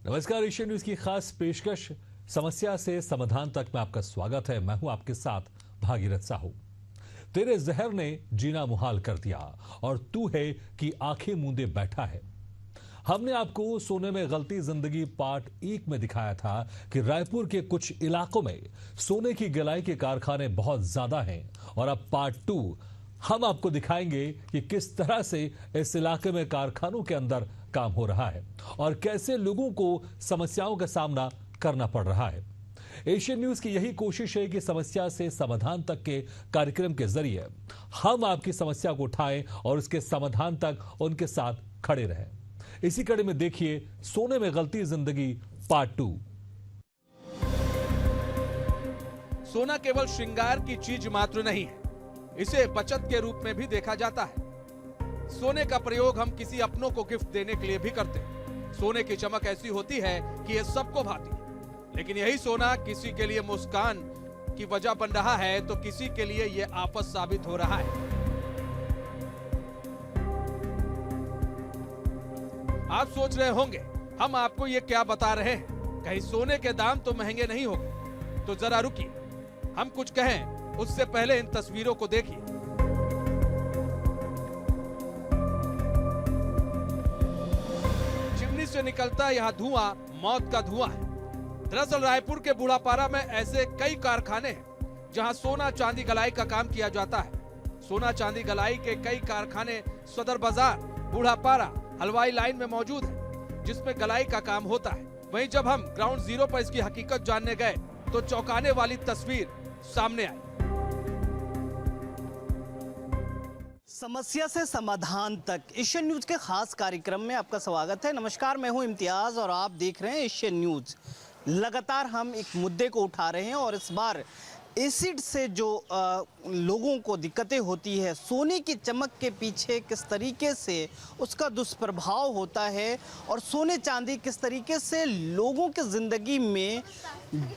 नमस्कार, Asian news की खास पेशकश समस्या से समाधान तक में आपका स्वागत है। मैं हूं आपके साथ भागीरथ साहू। तेरे जहर ने जीना मुहाल कर दिया और तू है कि आंखें मूंदे बैठा है। हमने आपको सोने में गलती जिंदगी पार्ट 1 में दिखाया था कि रायपुर के कुछ इलाकों में सोने की गलाई के कारखाने बहुत ज्यादा हैं और अब पार्ट 2 हम आपको दिखाएंगे कि किस तरह से इस इलाके में कारखानों के अंदर काम हो रहा है और कैसे लोगों को समस्याओं का सामना करना पड़ रहा है। एशियन न्यूज की यही कोशिश है कि समस्या से समाधान तक के कार्यक्रम के जरिए हम आपकी समस्या को उठाएं और उसके समाधान तक उनके साथ खड़े रहें। इसी कड़ी में देखिए सोने में गलती जिंदगी पार्ट 2। सोना केवल श्रृंगार की चीज मात्र नहीं है, इसे बचत के रूप में भी देखा जाता है। सोने का प्रयोग हम किसी अपनों को गिफ्ट देने के लिए भी करते हैं। सोने की चमक ऐसी होती है कि ये सबको भाती है, लेकिन यही सोना किसी के लिए मुस्कान की वजह बन रहा है तो किसी के लिए ये आफत साबित हो रहा है। आप सोच रहे होंगे हम आपको ये क्या बता रहे हैं, कहीं सोने के दाम तो महंगे नहीं हो गए? तो जरा रुकिए, हम कुछ कहें उससे पहले इन तस्वीरों को देखिए। चिमनी से निकलता यह धुआं मौत का धुआं है। दरअसल रायपुर के बूढ़ापारा में ऐसे कई कारखाने हैं जहां सोना चांदी गलाई का काम किया जाता है। सोना चांदी गलाई के कई कारखाने सदर बाजार, बूढ़ापारा, हलवाई लाइन में मौजूद है, जिसमें गलाई का काम होता है। वहीं जब हम ग्राउंड जीरो पर इसकी हकीकत जानने गए तो चौंकाने वाली तस्वीर सामने आई। समस्या से समाधान तक एशियन न्यूज के खास कार्यक्रम में आपका स्वागत है। नमस्कार, मैं हूं इम्तियाज और आप देख रहे हैं एशियन न्यूज। लगातार हम एक मुद्दे को उठा रहे हैं और इस बार एसिड से जो लोगों को दिक्कतें होती है, सोने की चमक के पीछे किस तरीके से उसका दुष्प्रभाव होता है और सोने चांदी किस तरीके से लोगों की ज़िंदगी में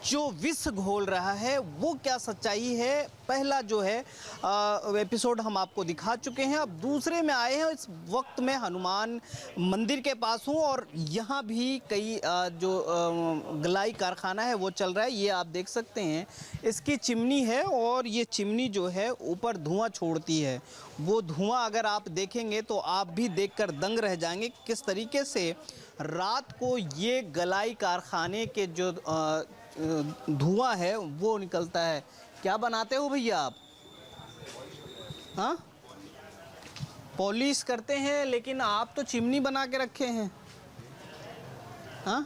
जो विष घोल रहा है वो क्या सच्चाई है, पहला जो है एपिसोड हम आपको दिखा चुके हैं। अब दूसरे में आए हैं। इस वक्त मैं हनुमान मंदिर के पास हूँ और यहाँ भी कई जो गलाई कारखाना है वो चल रहा है। ये आप देख सकते हैं, इसकी चिमनी है और ये चिमनी जो है ऊपर धुआं छोड़ती है। वो धुआं अगर आप देखेंगे तो आप भी देखकर दंग रह जाएंगे किस तरीके से रात को ये गलाई कारखाने के जो धुआं है वो निकलता है। क्या बनाते हो भैया आप? हाँ, पॉलिश करते हैं, लेकिन आप तो चिमनी बना के रखे हैं। हाँ,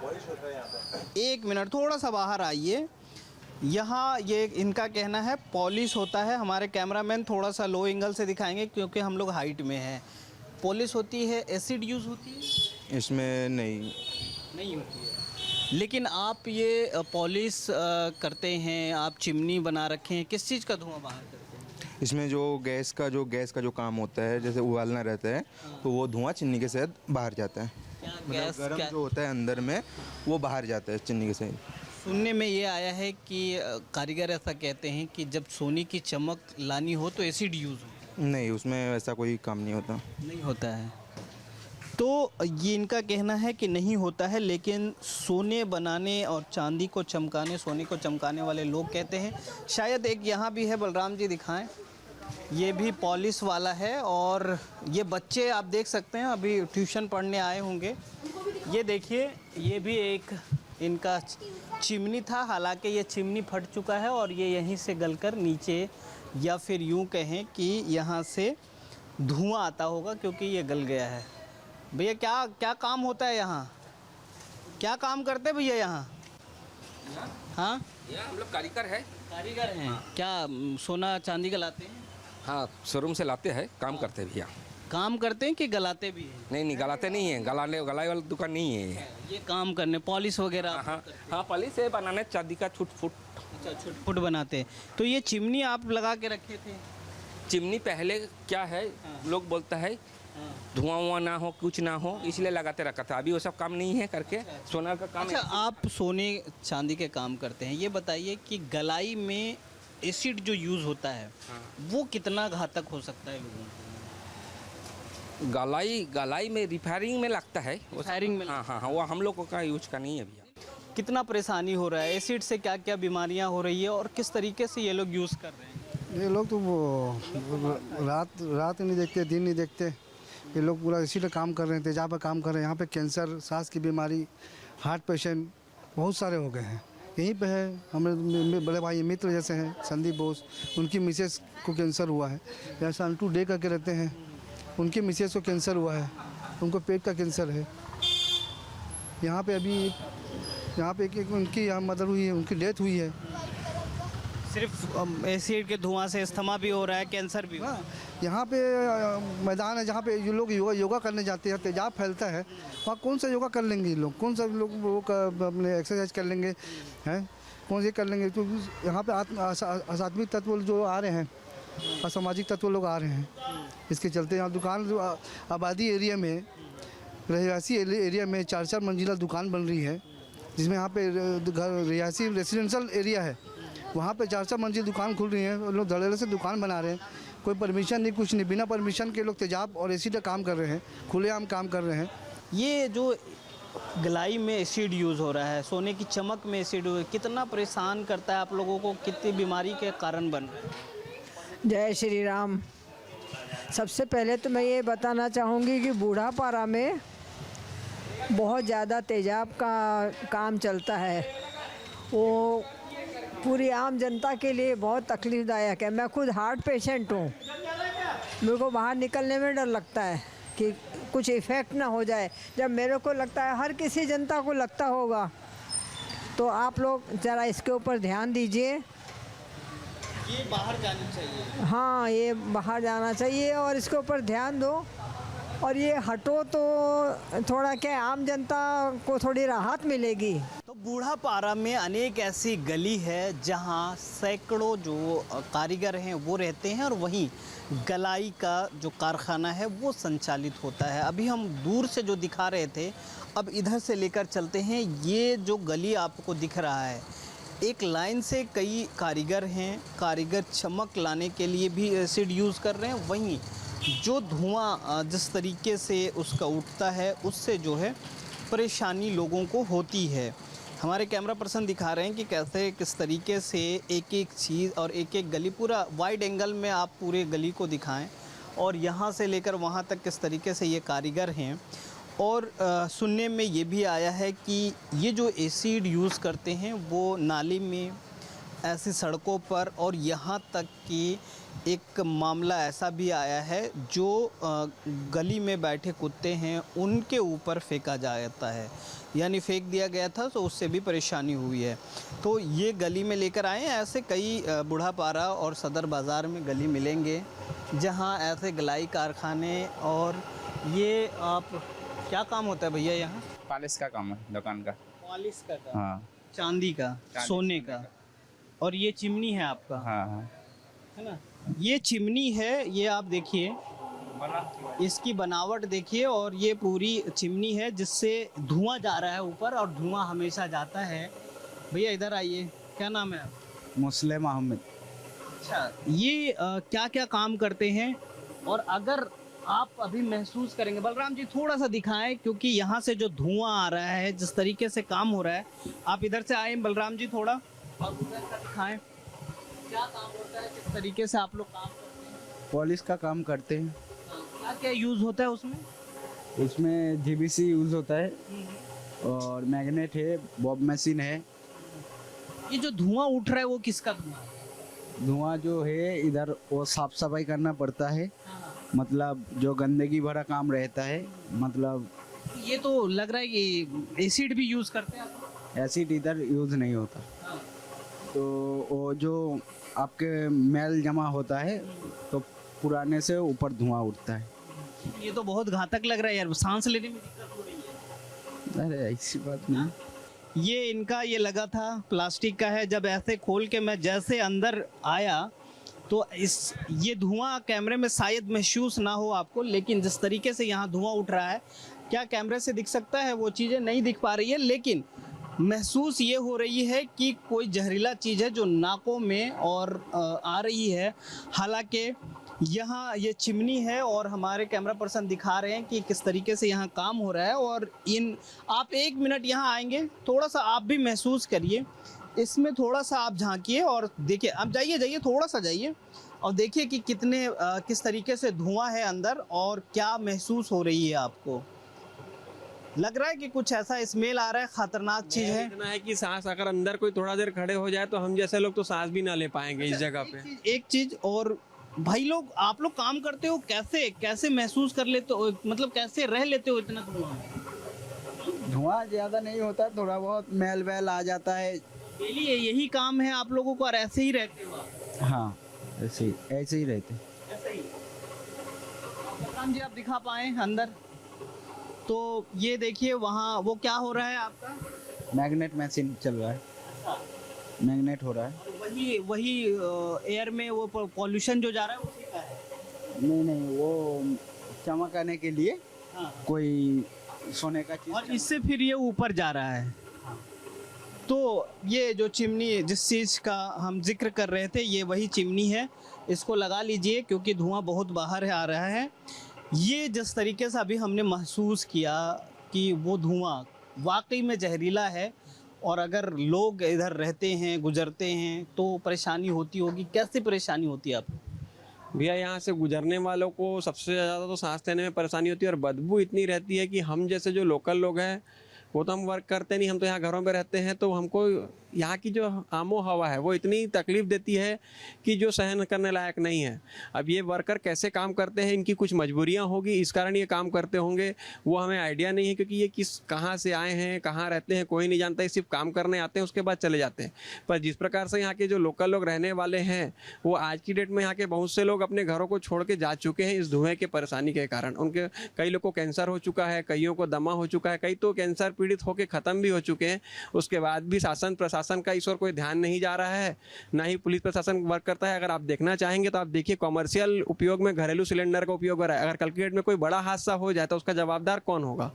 पॉलिश होता है यहाँ पर। एक मिनट, थोड़ा सा बाहर आइए। यहाँ ये इनका कहना है पॉलिश होता है। हमारे कैमरामैन थोड़ा सा लो एंगल से दिखाएंगे क्योंकि हम लोग हाइट में हैं। पॉलिश होती है, एसिड यूज़ होती है इसमें? नहीं होती है। लेकिन आप ये पॉलिश करते हैं, आप चिमनी बना रखे हैं, किस चीज़ का धुआं बाहर करते हैं? इसमें जो गैस का जो काम होता है, जैसे उबालना रहता है तो वो धुआं चिमनी के साथ बाहर जाता है। गैस गरम जो होता है अंदर में वो बाहर जाता है चिमनी के साथ। सुनने में ये आया है कि कारीगर ऐसा कहते हैं कि जब सोने की चमक लानी हो तो एसिड यूज़ हो। नहीं, उसमें ऐसा कोई काम नहीं होता। नहीं होता है। तो ये इनका कहना है कि नहीं होता है, लेकिन सोने बनाने और चांदी को चमकाने, सोने को चमकाने वाले लोग कहते हैं। शायद एक यहाँ भी है, बलराम जी दिखाएं। ये भी पॉलिश वाला है और ये बच्चे आप देख सकते हैं अभी ट्यूशन पढ़ने आए होंगे। ये देखिए, ये भी एक इनका चिमनी था। हालांकि ये चिमनी फट चुका है और ये यहीं से गलकर नीचे, या फिर यूँ कहें कि यहाँ से धुआं आता होगा क्योंकि ये गल गया है। भैया क्या क्या काम होता है यहाँ? क्या काम करते हैं भैया यहाँ? हाँ, यहाँ हम लोग कारीगर है। कारीगर हैं। क्या सोना चांदी गलाते हैं? हाँ, शोरूम से लाते हैं, काम करते हैं भैया। काम करते हैं कि गलाते भी हैं? नहीं, गलाते नहीं है, गलाई वाला दुकान नहीं है ये काम करने, पॉलिश वगैरह? हाँ, पॉलिश है, बनाने चांदी का छुट फुट। अच्छा, छुट बनाते हैं। तो ये चिमनी आप लगा के रखे थे? चिमनी पहले क्या है, लोग बोलता है धुआं ना हो, कुछ ना हो, इसलिए लगाते रखा था। अभी वो सब काम नहीं है करके सोना का काम। अच्छा, आप सोने चांदी के काम करते हैं, ये बताइए कि गलाई में एसिड जो यूज़ होता है वो कितना घातक हो सकता है लोगों को? गलाई गलाई में रिफायरिंग में लगता है फायरिंग में हाँ हाँ हाँ, वो हम लोग का यूज का नहीं है भैया। कितना परेशानी हो रहा है, एसिड से क्या क्या बीमारियां हो रही है और किस तरीके से ये लोग यूज़ कर रहे हैं? ये लोग तो वो रात नहीं देखते, दिन नहीं देखते। ये लोग पूरा इसी पे काम कर रहे हैं, तेजाब पर काम कर रहे हैं। यहाँ पे कैंसर, सांस की बीमारी, हार्ट पेशेंट बहुत सारे हो गए हैं। यहीं पे है हमारे बड़े भाई मित्र जैसे हैं संदीप बोस, उनकी मिसेस को कैंसर हुआ है। यहाँ संटू डे करके रहते हैं, उनकी मिसेस को कैंसर हुआ है, उनको पेट का कैंसर है। यहाँ पे अभी यहाँ पे एक उनकी यहाँ मदर हुई है, उनकी डेथ हुई है। सिर्फ एसिड के धुआं से अस्थमा भी हो रहा है, कैंसर भी हो रहा है। यहाँ पे मैदान है जहाँ पे ये लोग योगा करने जाते हैं, तेजाब फैलता है, वहाँ कौन सा योगा कर लेंगे ये लोग, कौन सा लोग वो अपने एक्सरसाइज कर लेंगे, हैं कौन से कर लेंगे। तो यहाँ पे असात्विक तत्व जो आ रहे हैं, असामाजिक तत्व लोग आ रहे हैं, इसके चलते यहाँ दुकान आबादी एरिया में, रहियासी एरिया में 4-4 मंजिला दुकान बन रही है, जिसमें यहाँ पे रिहायशी रेसिडेंशियल एरिया है, वहाँ पे 4-4 मंजिल दुकान खुल रही है। लोग धड़ेले से दुकान बना रहे हैं, कोई परमिशन नहीं, कुछ नहीं, बिना परमिशन के लोग तेजाब और एसिड का काम कर रहे हैं, खुलेआम काम कर रहे हैं। ये जो गलाई में एसिड यूज़ हो रहा है, सोने की चमक में एसिड कितना परेशान करता है आप लोगों को, कितनी बीमारी के कारण बन रहा है? जय श्री राम। सबसे पहले तो मैं ये बताना चाहूँगी कि बूढ़ापारा में बहुत ज़्यादा तेजाब का काम चलता है। वो पूरी आम जनता के लिए बहुत तकलीफ़दायक है। मैं खुद हार्ट पेशेंट हूँ, मेरे को बाहर निकलने में डर लगता है कि कुछ इफ़ेक्ट ना हो जाए। जब मेरे को लगता है, हर किसी जनता को लगता होगा, तो आप लोग ज़रा इसके ऊपर ध्यान दीजिए। ये बाहर जानी चाहिए। हाँ, ये बाहर जाना चाहिए और इसके ऊपर ध्यान दो और ये हटो तो थोड़ा क्या आम जनता को थोड़ी राहत मिलेगी। तो बूढ़ापारा में अनेक ऐसी गली है जहां सैकड़ों जो कारीगर हैं वो रहते हैं और वहीं गलाई का जो कारखाना है वो संचालित होता है। अभी हम दूर से जो दिखा रहे थे, अब इधर से लेकर चलते हैं। ये जो गली आपको दिख रहा है, एक लाइन से कई कारीगर हैं, कारीगर चमक लाने के लिए भी एसिड यूज़ कर रहे हैं। वहीं जो धुआं जिस तरीके से उसका उठता है, उससे जो है परेशानी लोगों को होती है। हमारे कैमरा पर्सन दिखा रहे हैं कि कैसे किस तरीके से एक एक चीज़ और एक एक गली, पूरा वाइड एंगल में आप पूरे गली को दिखाएं और यहाँ से लेकर वहाँ तक किस तरीके से ये कारीगर हैं। और सुनने में ये भी आया है कि ये जो एसिड यूज़ करते हैं वो नाली में, ऐसी सड़कों पर, और यहाँ तक कि एक मामला ऐसा भी आया है जो गली में बैठे कुत्ते हैं उनके ऊपर फेंका जाता है, यानी फेंक दिया गया था, तो उससे भी परेशानी हुई है। तो ये गली में लेकर आए हैं। ऐसे कई बूढ़ापारा और सदर बाज़ार में गली मिलेंगे जहां ऐसे गलाई कारखाने। और ये आप क्या काम होता है भैया यहाँ? पॉलिश का काम है, दुकान का। पॉलिश का काम? हाँ। चांदी का, सोने का। और ये चिमनी है आपका? हाँ हाँ, है ना। ये चिमनी है, ये आप देखिए, इसकी बनावट देखिए, और ये पूरी चिमनी है जिससे धुआं जा रहा है ऊपर, और धुआं हमेशा जाता है। भैया इधर आइए, क्या नाम है आप? मुस्लिम अहमद। अच्छा, ये क्या क्या काम करते हैं? और अगर आप अभी महसूस करेंगे, बलराम जी थोड़ा सा दिखाएं, क्योंकि यहाँ से जो धुआं आ रहा है, जिस तरीके से काम हो रहा है, आप इधर से आए बलराम जी थोड़ा, और उधर का दिखाएं क्या काम होता है, किस तरीके से आप लोग काम करते हैं? पॉलिश का काम करते हैं। क्या क्या यूज़ होता है उसमें? उसमें जीबीसी यूज़ होता है और मैग्नेट है, बॉब मशीन है। ये जो धुआं उठ रहा है वो किसका धुआं है? धुआं जो है इधर वो साफ सफाई करना पड़ता है, मतलब जो गंदगी भरा काम रहता है। मतलब ये तो लग रहा है कि एसिड भी यूज़ करते हैं आप? एसिड इधर यूज़ नहीं होता। तो वो जो आपके मैल जमा होता है तो पुराने से ऊपर धुआं उठता है। ये तो बहुत घातक लग रहा है यार, सांस लेने में दिक्कत हो रही है। अरे ऐसी बात नहीं। ये इनका ये लगा था, प्लास्टिक का है। जब ऐसे खोल के मैं जैसे अंदर आया तो ये धुआं कैमरे में शायद महसूस ना हो आपको, लेकिन जिस तरीके से यहाँ धुआं उठ रहा है, क्या कैमरे से दिख सकता है? वो चीज़ें नहीं दिख पा रही है, लेकिन महसूस ये हो रही है कि कोई जहरीला चीज़ है जो नाकों में और आ रही है। हालांकि यहाँ ये चिमनी है और हमारे कैमरा पर्सन दिखा रहे हैं कि किस तरीके से यहाँ काम हो रहा है। और आप 1 मिनट यहाँ आएंगे, थोड़ा सा आप भी महसूस करिए, इसमें थोड़ा सा आप झांकिए और देखिए। आप जाइए थोड़ा सा जाइए और देखिए कि किस तरीके से धुआं है अंदर और क्या महसूस हो रही है आपको। लग रहा है कि कुछ ऐसा स्मेल आ रहा है, खतरनाक चीज है। इतना है कि सांस अगर अंदर कोई थोड़ा देर खड़े हो जाए तो हम जैसे लोग तो सांस भी ना ले पाएंगे इस जगह पे। एक चीज और भाई लोग, आप लोग काम करते हो, कैसे महसूस कर लेते हो, मतलब कैसे रह लेते हो इतना धुआं? धुआं ज़्यादा नहीं होता, थोड़ा बहुत मैल वैल आ जाता है। डेली यही काम है आप लोगों को और ऐसे ही रहते हो आप? हाँ, ऐसे ही रहते। ऐसे ही। जी आप दिखा पाए अंदर तो ये देखिए, वहाँ वो क्या हो रहा है आपका? मैग्नेट मशीन चल रहा है, मैग्नेट हो रहा है। वही एयर में वो पॉल्यूशन जो जा रहा है उसी का है? नहीं, वो चमक आने के लिए कोई सोने का चीज, और इससे फिर ये ऊपर जा रहा है। तो ये जो चिमनी जिस चीज़ का हम जिक्र कर रहे थे, ये वही चिमनी है। इसको लगा लीजिए क्योंकि धुआं बहुत बाहर आ रहा है। ये जिस तरीके से अभी हमने महसूस किया कि वो धुआं वाकई में जहरीला है और अगर लोग इधर रहते हैं, गुजरते हैं तो परेशानी होती होगी। कैसे परेशानी होती है आपको? भैया यहाँ से गुजरने वालों को सबसे ज़्यादा तो सांस लेने में परेशानी होती है और बदबू इतनी रहती है कि हम जैसे जो लोकल लोग हैं वो तो हम वर्क करते नहीं, हम तो यहाँ घरों में रहते हैं, तो हमको यहाँ की जो आमो हवा है वो इतनी तकलीफ़ देती है कि जो सहन करने लायक नहीं है। अब ये वर्कर कैसे काम करते हैं, इनकी कुछ मजबूरियाँ होगी, इस कारण ये काम करते होंगे, वो हमें आइडिया नहीं है, क्योंकि ये कहाँ से आए हैं, कहाँ रहते हैं, कोई नहीं जानता। सिर्फ काम करने आते हैं, उसके बाद चले जाते हैं। पर जिस प्रकार से यहाँ के जो लोकल लोग रहने वाले हैं, वो आज की डेट में यहाँ के बहुत से लोग अपने घरों को छोड़ के जा चुके हैं इस धुएँ के परेशानी के कारण। उनके कई लोग को कैंसर हो चुका है, कईयों को दमा हो चुका है, कई तो कैंसर पीड़ित होकर ख़त्म भी हो चुके हैं। उसके बाद भी शासन प्रशासन का इस ओर कोई ध्यान नहीं जा रहा है, ना ही पुलिस प्रशासन वर्क करता है। अगर आप देखना चाहेंगे तो आप देखिए, कॉमर्शियल उपयोग में घरेलू सिलेंडर का उपयोग हो रहा है। अगर कल की डेट में कोई बड़ा हादसा हो जाए तो उसका जवाबदार कौन होगा?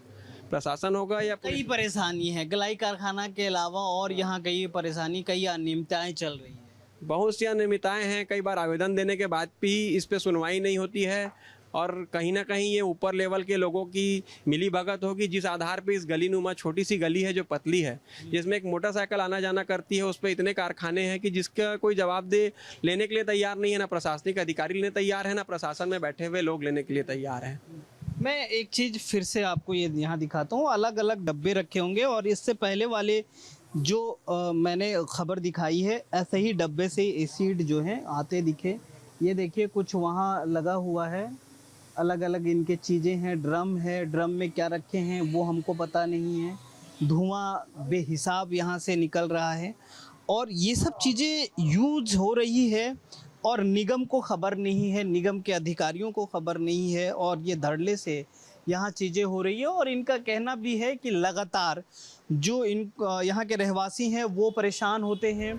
प्रशासन होगा या कई परेशानी है गलाई कारखाना के अलावा, और यहाँ कई परेशानी, कई अनियमितताएं चल रही है। बहुत सी अनियमितताएं हैं। कई बार आवेदन देने के बाद भी इस पे सुनवाई नहीं होती है और कहीं ना कहीं ये ऊपर लेवल के लोगों की मिली भगत होगी, जिस आधार पे इस गली नुमा छोटी सी गली है जो पतली है, जिसमें एक मोटरसाइकिल आना जाना करती है, उस पर इतने कारखाने हैं कि जिसका कोई जवाबदेह लेने के लिए तैयार नहीं है। ना प्रशासनिक अधिकारी लेने तैयार है, ना प्रशासन में बैठे हुए लोग लेने के लिए तैयार हैं। मैं एक चीज़ फिर से आपको ये यहाँ दिखाता हूँ, अलग अलग डब्बे रखे होंगे और इससे पहले वाले जो मैंने खबर दिखाई है, ऐसे ही डब्बे से एसिड जो है आते दिखे। ये देखिए कुछ वहाँ लगा हुआ है, अलग अलग इनके चीज़ें हैं। ड्रम है, ड्रम में क्या रखे हैं वो हमको पता नहीं है। धुआं बेहिसाब यहाँ से निकल रहा है और ये सब चीज़ें यूज हो रही है और निगम को खबर नहीं है, निगम के अधिकारियों को खबर नहीं है और ये धड़ल्ले से यहाँ चीज़ें हो रही है। और इनका कहना भी है कि लगातार जो यहाँ के रहवासी हैं वो परेशान होते हैं।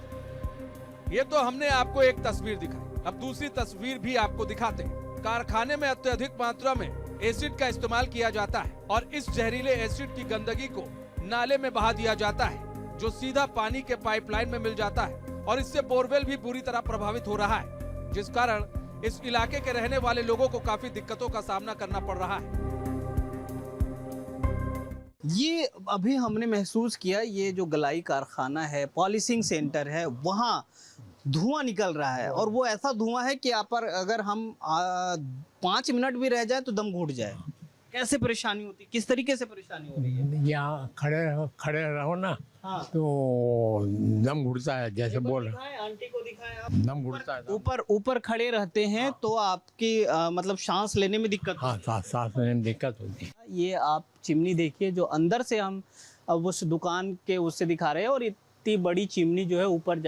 ये तो हमने आपको एक तस्वीर दिखाई, अब दूसरी तस्वीर भी आपको दिखाते हैं। कारखाने में अत्यधिक मात्रा में एसिड का इस्तेमाल किया जाता है और इस जहरीले एसिड की गंदगी को नाले में बहा दिया जाता है, जो सीधा पानी के पाइपलाइन में मिल जाता है और इससे बोरवेल भी बुरी तरह प्रभावित हो रहा है, जिस कारण इस इलाके के रहने वाले लोगों को काफी दिक्कतों का सामना करना पड़ रहा है। ये अभी हमने महसूस किया, ये जो गलाई कारखाना है, पॉलिशिंग सेंटर है, वहाँ धुआं निकल रहा है और वो ऐसा धुआं है कि यहाँ पर अगर हम 5 मिनट भी रह जाए तो दम घुट जाए। कैसे परेशानी होती, किस तरीके से परेशानी हो रही है? यहाँ खड़े रहो ना, हाँ। तो दम घुटता है, जैसे बोल आंटी को दिखाएं आप, दम घुटता है। ऊपर खड़े रहते हैं तो आपकी मतलब सांस लेने में दिक्कत? हाँ, सांस लेने में दिक्कत होती है। ये आप चिमनी देखिए जो अंदर से हम अब उस दुकान के उससे दिखा रहे हैं और इतनी बड़ी चिमनी जो है ऊपर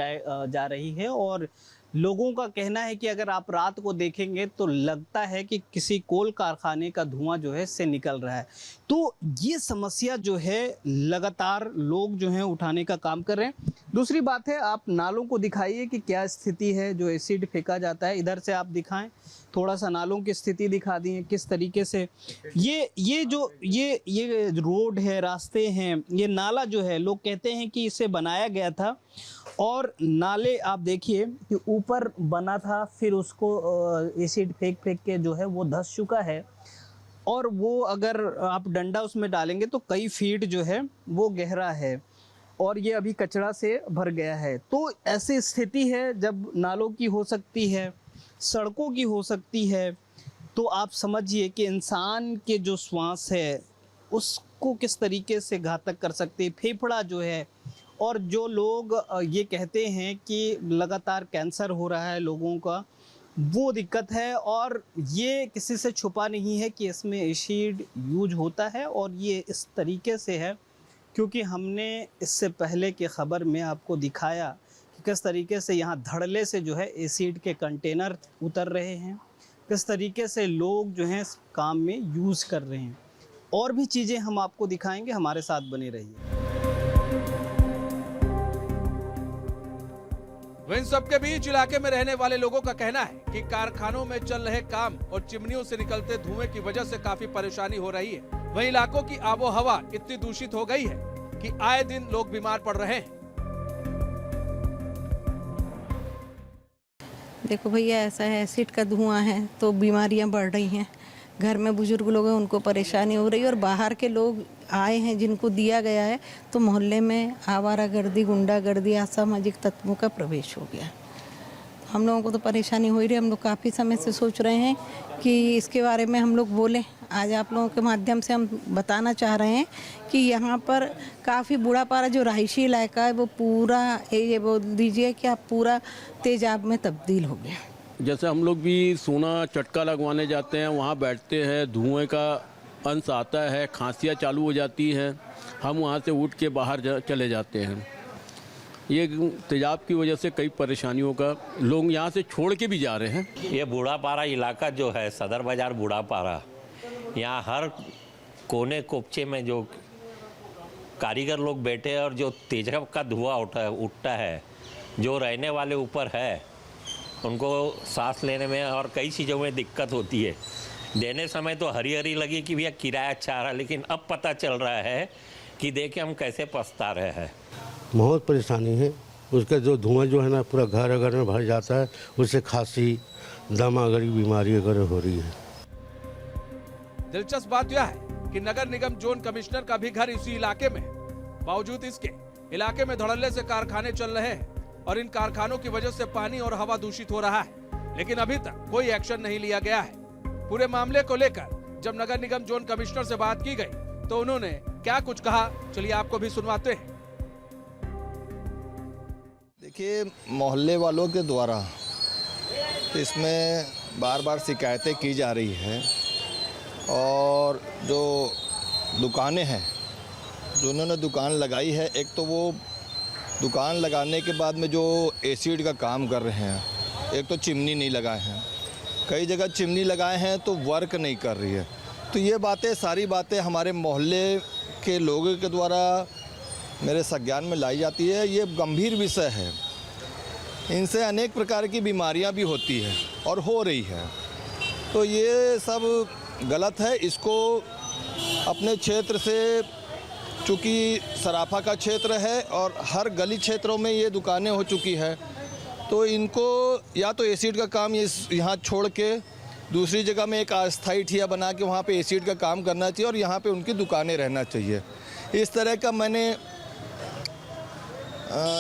जा रही है और लोगों का कहना है कि अगर आप रात को देखेंगे तो लगता है कि किसी कोल कारखाने का धुआं जो है इससे निकल रहा है। तो ये समस्या जो है लगातार लोग जो हैं उठाने का काम कर रहे हैं। दूसरी बात है, आप नालों को दिखाइए कि क्या स्थिति है, जो एसिड फेंका जाता है। इधर से आप दिखाएं, थोड़ा सा नालों की स्थिति दिखा दी किस तरीके से ये रोड है, रास्ते हैं, ये नाला जो है लोग कहते हैं कि इसे बनाया गया था और नाले आप देखिए कि ऊपर बना था, फिर उसको एसिड फेंक फेंक के जो है वो धंस चुका है, और वो अगर आप डंडा उसमें डालेंगे तो कई फीट जो है वो गहरा है, और ये अभी कचरा से भर गया है। तो ऐसी स्थिति है जब नालों की हो सकती है, सड़कों की हो सकती है, तो आप समझिए कि इंसान के जो श्वास है उसको किस तरीके से घातक कर सकते हैं, फेफड़ा जो है। और जो लोग ये कहते हैं कि लगातार कैंसर हो रहा है लोगों का, वो दिक्कत है। और ये किसी से छुपा नहीं है कि इसमें एसिड यूज होता है, और ये इस तरीके से है क्योंकि हमने इससे पहले के ख़बर में आपको दिखाया कि किस तरीके से यहाँ धड़ल्ले से जो है एसिड के कंटेनर उतर रहे हैं, किस तरीके से लोग जो हैं इस काम में यूज़ कर रहे हैं। और भी चीज़ें हम आपको दिखाएंगे, हमारे साथ बने रहिए। इन सब के बीच इलाके में रहने वाले लोगों का कहना है कि कारखानों में चल रहे काम और चिमनियों से निकलते धुएं की वजह से काफी परेशानी हो रही है। वहीं इलाकों की आबो हवा इतनी दूषित हो गई है कि आए दिन लोग बीमार पड़ रहे हैं। देखो भैया, ऐसा है, एसिड का धुआं है तो बीमारियां बढ़ रही हैं। घर में बुजुर्ग लोग हैं, उनको परेशानी हो रही है, और बाहर के लोग आए हैं जिनको दिया गया है, तो मोहल्ले में आवारागर्दी, गुंडागर्दी, असामाजिक तत्वों का प्रवेश हो गया। हम लोगों को तो परेशानी हो ही रही है। हम लोग काफ़ी समय से सोच रहे हैं कि इसके बारे में हम लोग बोलें। आज आप लोगों के माध्यम से हम बताना चाह रहे हैं कि यहाँ पर काफ़ी बूढ़ापारा जो रहायशी इलाका है वो पूरा, ये बोल दीजिए कि आप पूरा तेजाब में तब्दील हो गया। जैसे हम लोग भी सोना चटका लगवाने जाते हैं, वहाँ बैठते हैं, धुएं का अंश आता है, खांसियाँ चालू हो जाती हैं, हम वहाँ से उठ के बाहर चले जाते हैं। ये तेजाब की वजह से कई परेशानियों का लोग यहाँ से छोड़ के भी जा रहे हैं। ये बूढ़ापारा इलाका जो है, सदर बाज़ार बूढ़ापारा, यहाँ हर कोने कोपचे में जो कारीगर लोग बैठे हैं और जो तेजाब का धुआं उठता है, जो रहने वाले ऊपर है उनको सांस लेने में और कई चीज़ों में दिक्कत होती है। देने समय तो हरी हरी लगी कि भैया किराया अच्छा आ रहा, लेकिन अब पता चल रहा है कि देखे हम कैसे पछता रहे हैं। बहुत परेशानी है। उसका जो धुआं जो है ना पूरा घर घर में भर जाता है, उससे खांसी, दम वगैरह बीमारी वगैरह हो रही है। दिलचस्प बात यह है कि नगर निगम जोन कमिश्नर का भी घर इसी इलाके में। बावजूद इसके इलाके में धड़ल्ले से कारखाने चल रहे हैं और इन कारखानों की वजह से पानी और हवा दूषित हो रहा है, लेकिन अभी तक कोई एक्शन नहीं लिया गया है। पूरे मामले को लेकर जब नगर निगम जोन कमिश्नर से बात की गई तो उन्होंने क्या कुछ कहा, चलिए आपको भी सुनवाते हैं। देखिए, मोहल्ले वालों के द्वारा इसमें बार बार शिकायतें की जा रही है, और जो दुकानें हैं, जो उन्होंने दुकान लगाई है, एक तो वो दुकान लगाने के बाद में जो एसिड का काम कर रहे हैं, एक तो चिमनी नहीं लगाए हैं, कई जगह चिमनी लगाए हैं तो वर्क नहीं कर रही है। तो ये बातें, सारी बातें हमारे मोहल्ले के लोगों के द्वारा मेरे संज्ञान में लाई जाती है। ये गंभीर विषय है, इनसे अनेक प्रकार की बीमारियां भी होती है और हो रही है। तो ये सब गलत है। इसको अपने क्षेत्र से, चूँकि सराफा का क्षेत्र है और हर गली क्षेत्रों में ये दुकानें हो चुकी है, तो इनको या तो एसिड का काम यहाँ छोड़ के दूसरी जगह में एक अस्थायी ठिया बना के वहाँ पे एसिड का काम करना चाहिए और यहाँ पे उनकी दुकानें रहना चाहिए। इस तरह का मैंने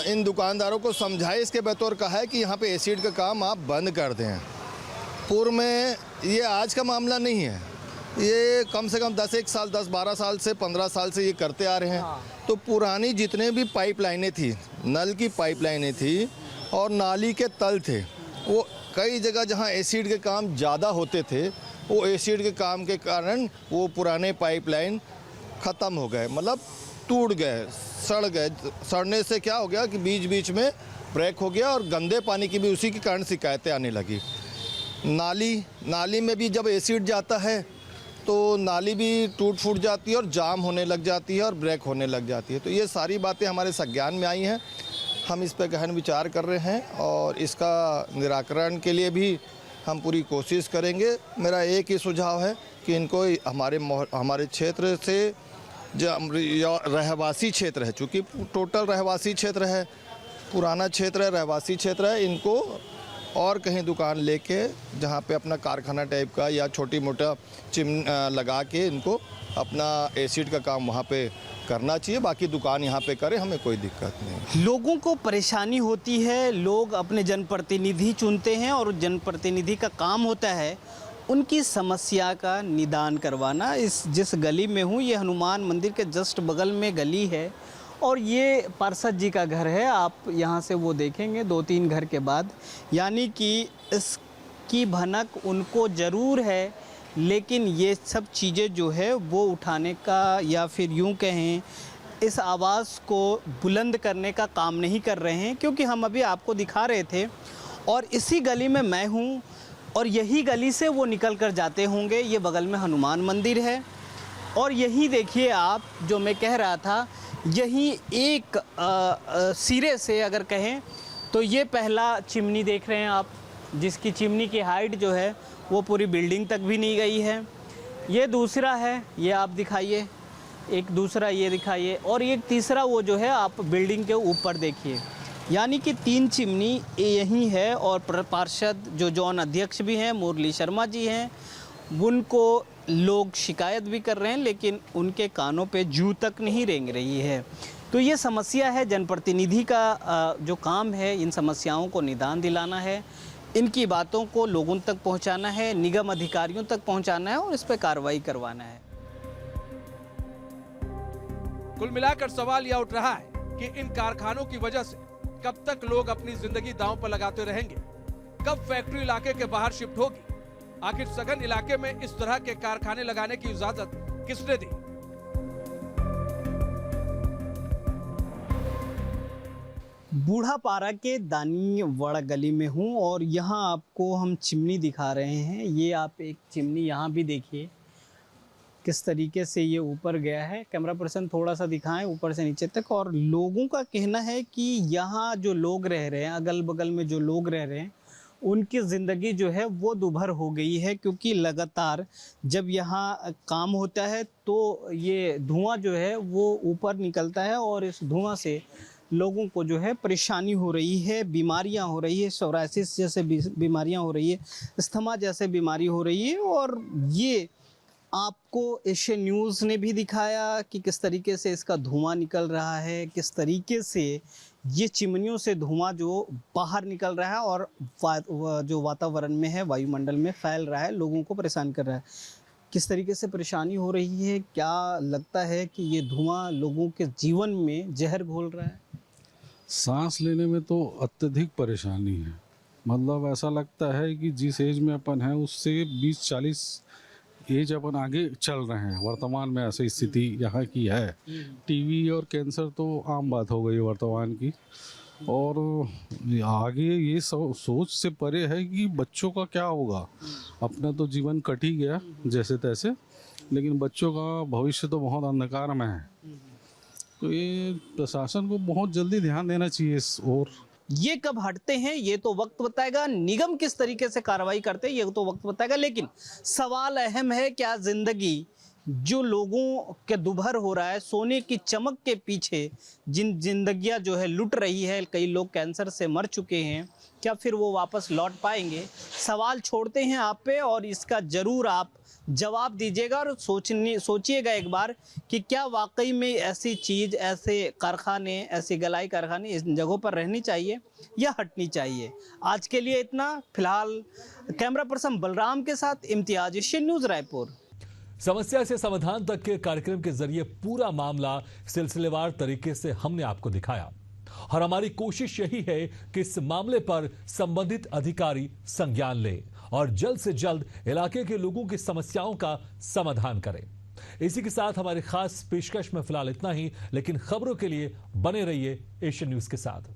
इन दुकानदारों को समझाइश के बतौर कहा है कि यहाँ पे एसिड का काम आप बंद कर दें। पूर्व में ये आज का मामला नहीं है, ये कम से कम 10 साल 10-12 साल से 15 साल से ये करते आ रहे हैं। तो पुरानी जितने भी पाइपलाइनें थी, नल की पाइपलाइनें थी और नाली के तल थे, वो कई जगह जहाँ एसिड के काम ज़्यादा होते थे, वो एसिड के काम के कारण वो पुराने पाइपलाइन ख़त्म हो गए, मतलब टूट गए, सड़ गए। सड़ने से क्या हो गया कि बीच बीच में ब्रेक हो गया और गंदे पानी की भी उसी के कारण शिकायतें आने लगी। नाली में भी जब एसिड जाता है तो नाली भी टूट फूट जाती है और जाम होने लग जाती है और ब्रेक होने लग जाती है। तो ये सारी बातें हमारे संज्ञान में आई हैं, हम इस पर गहन विचार कर रहे हैं और इसका निराकरण के लिए भी हम पूरी कोशिश करेंगे। मेरा एक ही सुझाव है कि इनको हमारे क्षेत्र से जो रहवासी क्षेत्र है, चूँकि टोटल रहवासी क्षेत्र है, पुराना क्षेत्र है, रहवासी क्षेत्र है, इनको और कहीं दुकान लेके जहाँ पे अपना कारखाना टाइप का या छोटी मोटा लगा के इनको अपना एसिड का काम वहाँ पे करना चाहिए। बाकी दुकान यहाँ पे करे, हमें कोई दिक्कत नहीं। लोगों को परेशानी होती है, लोग अपने जनप्रतिनिधि चुनते हैं और जनप्रतिनिधि का काम होता है उनकी समस्या का निदान करवाना। जिस गली में हूँ, ये हनुमान मंदिर के जस्ट बगल में गली है और ये पार्षद जी का घर है। आप यहाँ से वो देखेंगे 2-3 घर के बाद, यानी कि इसकी भनक उनको ज़रूर है, लेकिन ये सब चीज़ें जो है वो उठाने का या फिर यूँ कहें इस आवाज़ को बुलंद करने का काम नहीं कर रहे हैं। क्योंकि हम अभी आपको दिखा रहे थे और इसी गली में मैं हूँ और यही गली से वो निकल कर जाते होंगे। ये बगल में हनुमान मंदिर है और यही देखिए आप, जो मैं कह रहा था, यही एक सिरे से अगर कहें तो ये पहला चिमनी देख रहे हैं आप, जिसकी चिमनी की हाइट जो है वो पूरी बिल्डिंग तक भी नहीं गई है। ये दूसरा है, ये आप दिखाइए, एक दूसरा ये दिखाइए, और एक तीसरा वो जो है आप बिल्डिंग के ऊपर देखिए। यानी कि 3 चिमनी यही है। और पार्षद जो जॉन अध्यक्ष भी हैं, मुरली शर्मा जी हैं, उनको लोग शिकायत भी कर रहे हैं, लेकिन उनके कानों पे जूं तक नहीं रेंग रही है। तो ये समस्या है। जनप्रतिनिधि का जो काम है इन समस्याओं को निदान दिलाना है, इनकी बातों को लोगों तक पहुंचाना है, निगम अधिकारियों तक पहुंचाना है और इस पर कार्रवाई करवाना है। कुल मिलाकर सवाल यह उठ रहा है कि इन कारखानों की वजह से कब तक लोग अपनी जिंदगी दांव पर लगाते रहेंगे, कब फैक्ट्री इलाके के बाहर शिफ्ट होगी, आखिर सघन इलाके में इस तरह के कारखाने लगाने की इजाजत किसने दी। बूढ़ापारा के दानीवड़ गली में हूँ और यहाँ आपको हम चिमनी दिखा रहे हैं। ये आप एक चिमनी यहाँ भी देखिए किस तरीके से ये ऊपर गया है। कैमरा पर्सन थोड़ा सा दिखाएं ऊपर से नीचे तक। और लोगों का कहना है कि यहाँ जो लोग रह रहे हैं, अगल बगल में जो लोग रह रहे हैं, उनकी ज़िंदगी जो है वो दुभर हो गई है। क्योंकि लगातार जब यहाँ काम होता है तो ये धुआं जो है वो ऊपर निकलता है और इस धुआं से लोगों को जो है परेशानी हो रही है, बीमारियां हो रही है, सोराइसिस जैसे बीमारियां हो रही है, अस्थमा जैसे बीमारी हो रही है। और ये आपको एशियन न्यूज़ ने भी दिखाया कि किस तरीके से इसका धुआं निकल रहा है, किस तरीके से ये चिमनियों से धुआं जो बाहर निकल रहा है और जो वातावरण में है, वायुमंडल में फैल रहा है, लोगों को परेशान कर रहा है। किस तरीके से परेशानी हो रही है, क्या लगता है कि ये धुआं लोगों के जीवन में जहर घोल रहा है? सांस लेने में तो अत्यधिक परेशानी है। मतलब ऐसा लगता है कि जिस एज में अपन है उससे 20-40 एज अपन आगे चल रहे हैं। वर्तमान में ऐसी स्थिति यहाँ की है। टीबी और कैंसर तो आम बात हो गई वर्तमान की। और आगे ये सोच से परे है कि बच्चों का क्या होगा। अपना तो जीवन कट ही गया जैसे तैसे, लेकिन बच्चों का भविष्य तो बहुत अंधकार में है। तो ये प्रशासन को बहुत जल्दी ध्यान देना चाहिए इस ओर। ये कब हटते हैं ये तो वक्त बताएगा, निगम किस तरीके से कार्रवाई करते हैं ये तो वक्त बताएगा। लेकिन सवाल अहम है, क्या जिंदगी जो लोगों के दुभर हो रहा है, सोने की चमक के पीछे जिन जिंदगियां जो है लुट रही है, कई लोग कैंसर से मर चुके हैं, क्या फिर वो वापस लौट पाएंगे? सवाल छोड़ते हैं आप पे और इसका ज़रूर आप जवाब दीजिएगा और सोचिएगा एक बार कि क्या वाकई में ऐसी चीज़, ऐसे कारखाने, ऐसी गलाई कारखाने इन जगहों पर रहनी चाहिए या हटनी चाहिए। आज के लिए इतना। फिलहाल कैमरा पर्सन बलराम के साथ इम्तियाज, एशियन न्यूज़, रायपुर। समस्या से समाधान तक के कार्यक्रम के जरिए पूरा मामला सिलसिलेवार तरीके से हमने आपको दिखाया और हमारी कोशिश यही है कि इस मामले पर संबंधित अधिकारी संज्ञान ले और जल्द से जल्द इलाके के लोगों की समस्याओं का समाधान करें। इसी के साथ हमारी खास पेशकश में फिलहाल इतना ही, लेकिन खबरों के लिए बने रहिए एशियन न्यूज़ के साथ।